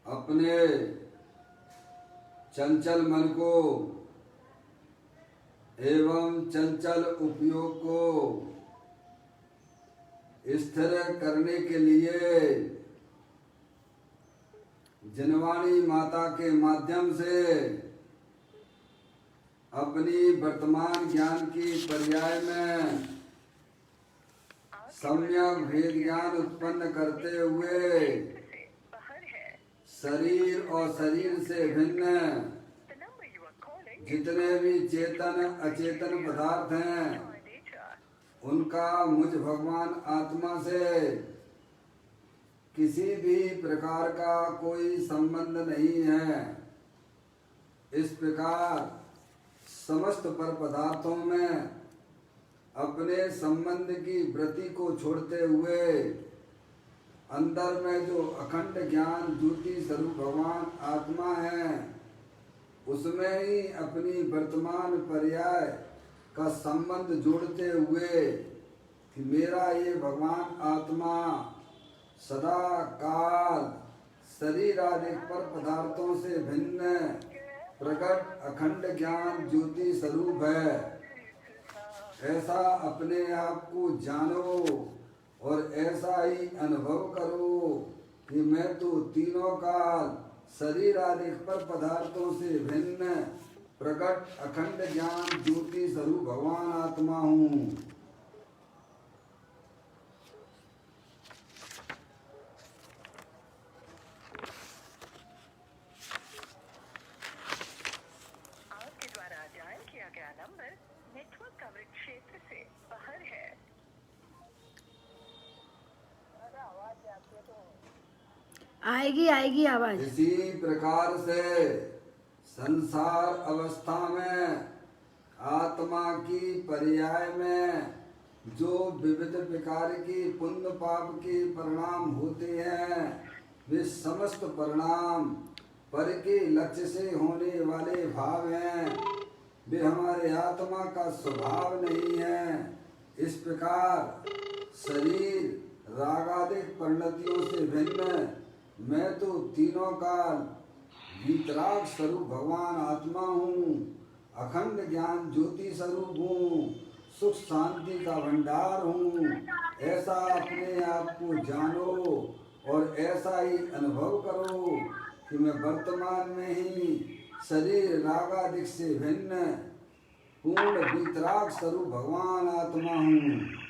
अपने चंचल मन को एवं चंचल उपयोग को स्थिर करने के लिए जनवाणी माता के माध्यम से अपनी वर्तमान ज्ञान की पर्याय में सम्यक भेद ज्ञान उत्पन्न करते हुए शरीर और शरीर से भिन्न जितने भी चेतन अचेतन पदार्थ हैं उनका मुझ भगवान आत्मा से किसी भी प्रकार का कोई संबंध नहीं है। इस प्रकार समस्त पर पदार्थों में अपने संबंध की वृत्ति को छोड़ते हुए अंदर में जो अखंड ज्ञान ज्योति स्वरूप भगवान आत्मा है उसमें ही अपनी वर्तमान पर्याय का संबंध जोड़ते हुए कि मेरा ये भगवान आत्मा सदा काल शरीर आदि पर पदार्थों से भिन्न प्रकट अखंड ज्ञान ज्योति स्वरूप है। ऐसा अपने आप को जानो और ऐसा ही अनुभव करो कि मैं तो तीनों काल शरीर आदि पर पदार्थों से भिन्न प्रकट अखंड ज्ञान ज्योति स्वरूप भगवान आत्मा हूँ। आपके द्वारा डायल किया गया नंबर नेटवर्क कवरेज क्षेत्र से बाहर है। आएगी आवाज। इसी प्रकार से संसार अवस्था में आत्मा की पर्याय में जो विविध प्रकार की पुण्य पाप के परिणाम होते हैं वे समस्त परिणाम पर के लक्ष्य से होने वाले भाव हैं, वे हमारे आत्मा का स्वभाव नहीं है। इस प्रकार शरीर रागादिक परिणतियों से भिन्न मैं तो तीनों काल वीतराग स्वरूप भगवान आत्मा हूँ, अखंड ज्ञान ज्योति स्वरूप हूँ, सुख शांति का भंडार हूँ। ऐसा अपने आप को जानो और ऐसा ही अनुभव करो कि मैं वर्तमान में ही शरीर रागादिक से भिन्न पूर्ण वीतराग स्वरूप भगवान आत्मा हूँ।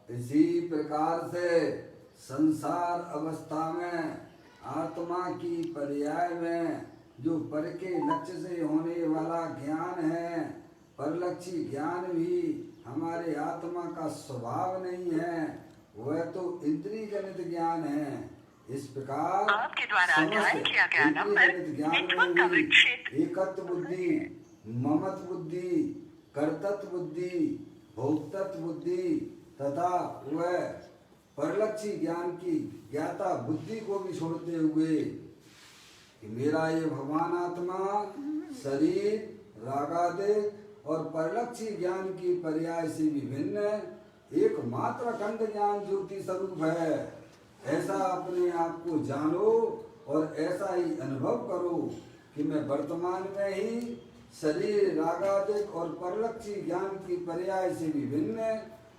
इसी प्रकार से संसार अवस्था में आत्मा की पर्याय में जो पर के लक्ष्य से होने वाला ज्ञान है, परलक्षी ज्ञान भी हमारे आत्मा का स्वभाव नहीं है, वह तो इंद्रिय जनित ज्ञान है। इस प्रकार आपके द्वारा डायल किया गया नंबर नेटवर्क कवरेज क्षेत्र एकत्व बुद्धि, ममत्व बुद्धि, कर्तृत्व बुद्धि, भोक्तृत्व बुद्धि तथा वह परलक्षी ज्ञान की ज्ञाता बुद्धि को भी छोड़ते हुए कि मेरा ये भगवान आत्मा शरीर रागादिक और परलक्षी ज्ञान की पर्याय से भी भिन्न एकमात्र अखंड ज्ञान ज्योति स्वरूप है। ऐसा अपने आप को जानो और ऐसा ही अनुभव करो कि मैं वर्तमान में ही शरीर रागादिक और परलक्षी ज्ञान की पर्याय से भी भिन्न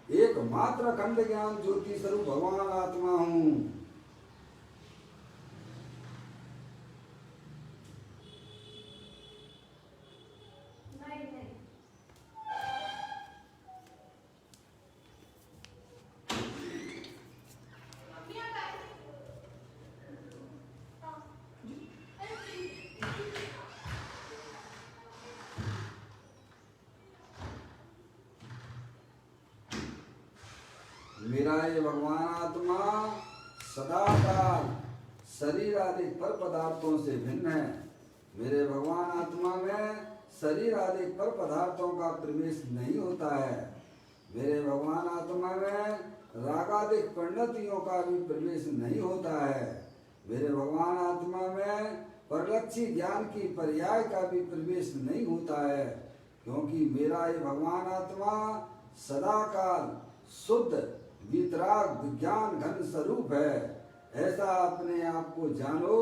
एकमात्र अखंड ज्ञान ज्योति स्वरूप भगवान आत्मा हूँ। मेरा ये भगवान आत्मा सदा काल शरीर आदि पर पदार्थों से भिन्न है। मेरे भगवान आत्मा में शरीर आदि पर पदार्थों का प्रवेश नहीं होता है। मेरे भगवान आत्मा में रागादिक परिणतियों का भी प्रवेश नहीं होता है। मेरे भगवान आत्मा में परलक्षी ज्ञान की पर्याय का भी प्रवेश नहीं होता है, क्योंकि मेरा ये भगवान आत्मा सदाकाल शुद्ध वीतराग विज्ञान घन स्वरूप है। ऐसा अपने आप को जानो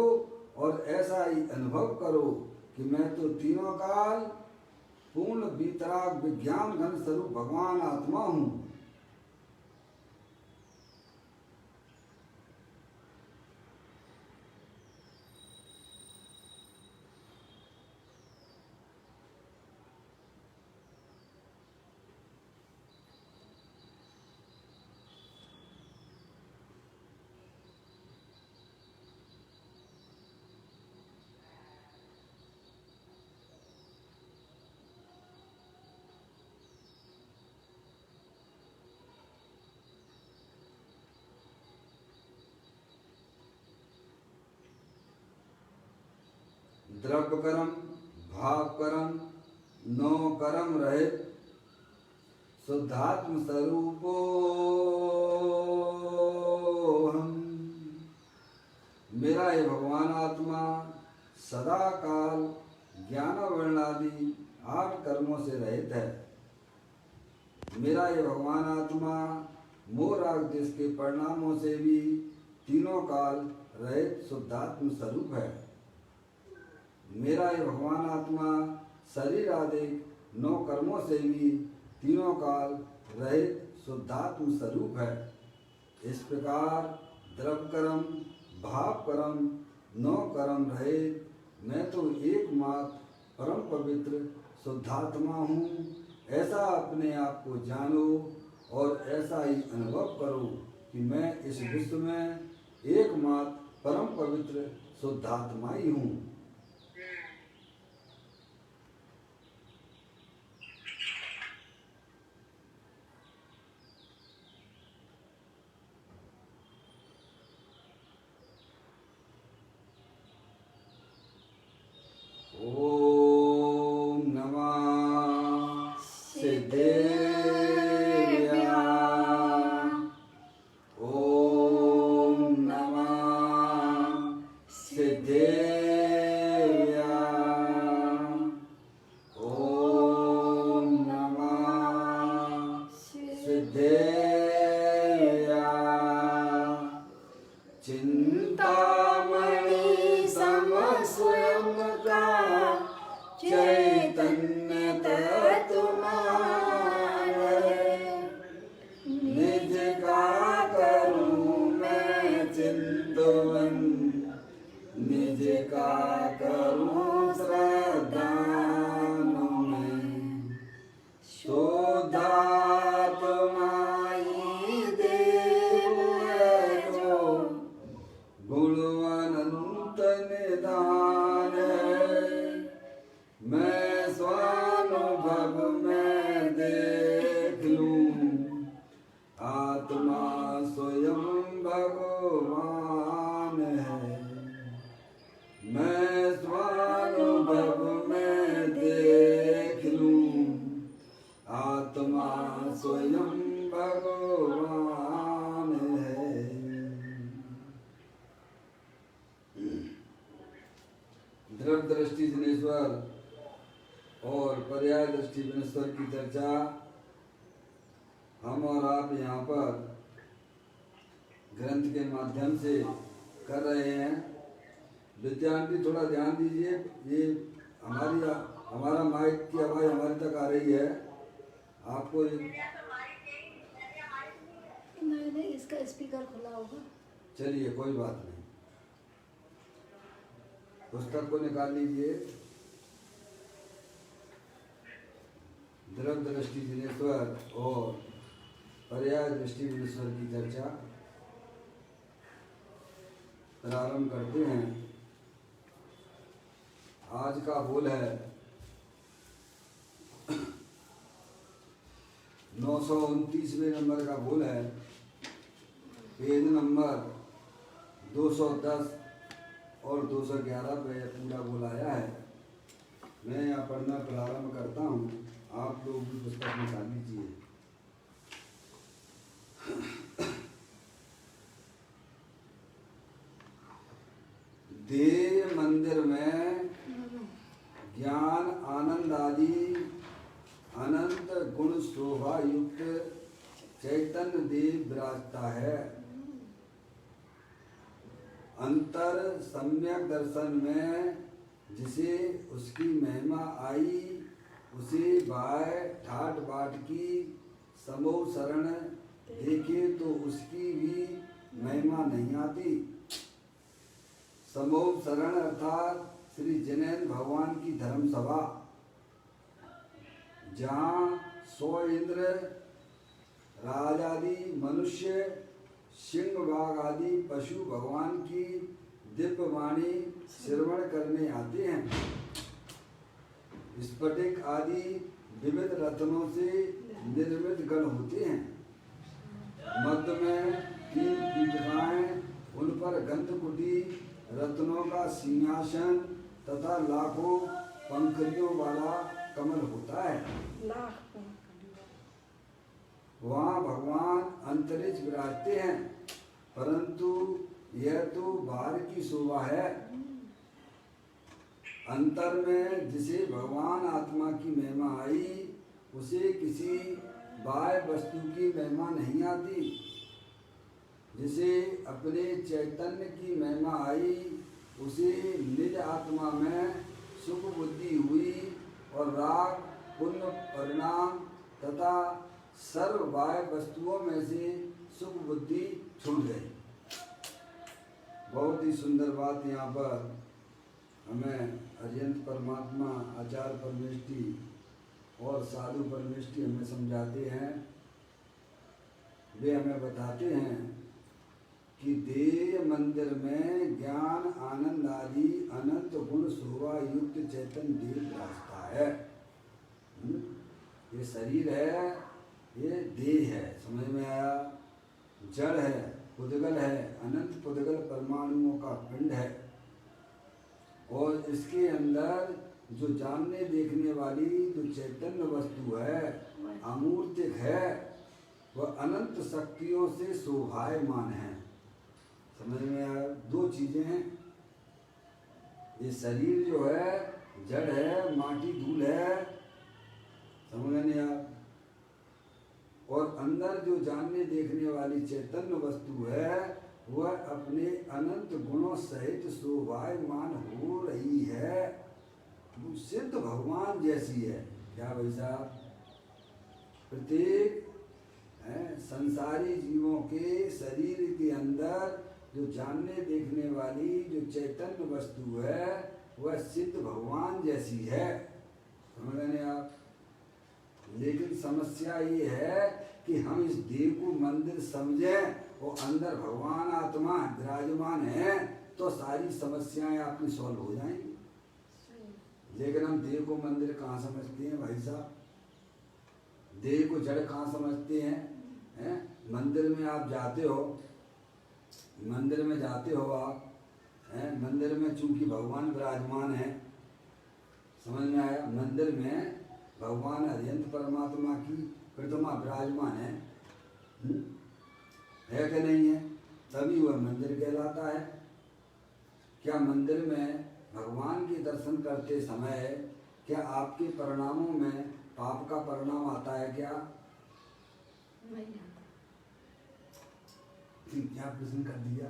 और ऐसा ही अनुभव करो कि मैं तो तीनों काल पूर्ण वीतराग विज्ञान घन स्वरूप भगवान आत्मा हूँ। द्रव्य कर्म भाव कर्म नौ कर्म रहित शुद्धात्म स्वरूपो हम। मेरा ये भगवान आत्मा सदा काल ज्ञान वर्णादि 8 कर्मों से रहित है। मेरा ये भगवान आत्मा मोह राग देश के परिणामों से भी तीनों काल रहित शुद्धात्म स्वरूप है। मेरा ये भगवान आत्मा शरीर आदि 9 कर्मों से भी तीनों काल रहित शुद्धात्म स्वरूप है। इस प्रकार द्रव्य कर्म भाव कर्म 9 कर्म रहित मैं तो एकमात्र परम पवित्र शुद्धात्मा हूँ। ऐसा अपने आप को जानो और ऐसा ही अनुभव करो कि मैं इस विश्व में एकमात्र परम पवित्र शुद्धात्मा ही हूँ। द्रव्य दृष्टि जनेश्वर और पर्याय दृष्टि जनेश्वर की चर्चा हम और आप यहाँ पर ग्रंथ के माध्यम से कर रहे हैं। विद्यार्थी थोड़ा ध्यान दीजिए, ये हमारा माइक की आवाज़ हमारे तक आ रही है। आपको नहीं, इसका स्पीकर खुला होगा। चलिए कोई बात नहीं, पुस्तक को निकाल लीजिए। द्रव्य दृष्टि जिनेश्वर और पर्याय दृष्टि जिनेश्वर की चर्चा प्रारंभ करते हैं। आज का बोल है 929वें नंबर का बोल है, पेज नंबर 210 और 211 पे पूरा बुलाया है। मैं यहाँ पढ़ना प्रारंभ करता हूँ, आप लोग भी पुस्तक निकाल लीजिए। देव मंदिर में ज्ञान आनंद आदि अनंत गुण शोभा युक्त चैतन्य देव विराजता है। अंतर सम्यक दर्शन में जिसे उसकी महिमा आई, उसे बाय ठाट बाट की समूह शरण देखे तो उसकी भी महिमा नहीं आती। समूह शरण अर्थात श्री जैन भगवान की धर्म सभा, जहाँ 100 इंद्र राज आदि मनुष्य सिंह बाघ आदि पशु भगवान की दिव्य वाणी श्रवण करने आते हैं। स्फटिक आदि विविध रत्नों से निर्मित गण होते हैं। मध्य में 3 पीठिकाएं, उन पर गंधकुटी रत्नों का सिंहासन तथा लाखों पंखुड़ियों वाला कमल होता है। वहाँ भगवान अंतरिक्ष विराजते हैं, परंतु यह तो बाहर की शोभा है। अंतर में जिसे भगवान आत्मा की महिमा आई, उसे किसी बाह्य वस्तु की महिमा नहीं आती। जिसे अपने चैतन्य की महिमा आई, उसे निज आत्मा में सुख बुद्धि हुई और राग पुण्य परिणाम तथा सर्व बाह्य वस्तुओं में से सुख बुद्धि छूट गई। बहुत ही सुंदर बात यहाँ पर हमें अर्यंत परमात्मा आचार्य परमेष्ठी और साधु परमेष्ठी हमें समझाते हैं। वे हमें बताते हैं कि देव मंदिर में ज्ञान आनंद आदि अनंत गुण शोभा युक्त चैतन्य देव विराजता है। ये शरीर है, ये देह है, समझ में आया? जड़ है, पुद्गल है, अनंत पुद्गल परमाणुओं का पिंड है। और इसके अंदर जो जानने देखने वाली जो चैतन्य वस्तु है, अमूर्तिक है, वह अनंत शक्तियों से शोभायमान है। समझ में आया? 2 चीजें हैं। ये शरीर जो है जड़ है, माटी धूल है, समझ में नहीं आया? और अंदर जो जानने देखने वाली चैतन्य वस्तु है, वह अपने अनंत गुणों सहित शोभायमान हो रही है। वो सिद्ध भगवान जैसी है। क्या भाई साहब? प्रत्येक संसारी जीवों के शरीर के अंदर जो जानने देखने वाली जो चैतन्य वस्तु है, वह सिद्ध भगवान जैसी है। समझ रहे आप? लेकिन समस्या ये है कि हम इस देह को मंदिर समझें और अंदर भगवान आत्मा विराजमान है, तो सारी समस्याएं आपकी सॉल्व हो जाएंगी। लेकिन हम देह को मंदिर कहाँ समझते हैं भाई साहब? देह को जड़ कहाँ समझते हैं? मंदिर में आप जाते हो, मंदिर में जाते हो आप, मंदिर में चूंकि भगवान विराजमान है, समझ में आया? मंदिर में भगवान अरिहंत परमात्मा की प्रतिमा विराजमान है कि नहीं है? तभी वह मंदिर कहलाता है। क्या मंदिर में भगवान के दर्शन करते समय क्या आपके परिणामों में पाप का परिणाम आता है क्या? नहीं आता। क्या प्रश्न कर दिया?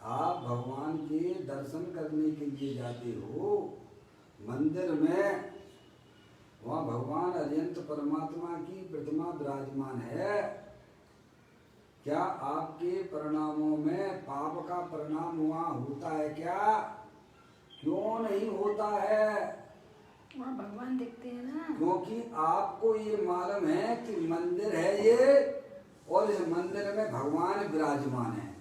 आप भगवान के दर्शन करने के लिए जाते हो मंदिर में, वहाँ भगवान अरिहंत परमात्मा की प्रतिमा विराजमान है। क्या आपके परिणामों में पाप का परिणाम वहाँ होता है क्या? क्यों नहीं होता है? वहाँ भगवान दिखते हैं ना। क्योंकि आपको ये मालूम है कि मंदिर है ये, और इस मंदिर में भगवान विराजमान है।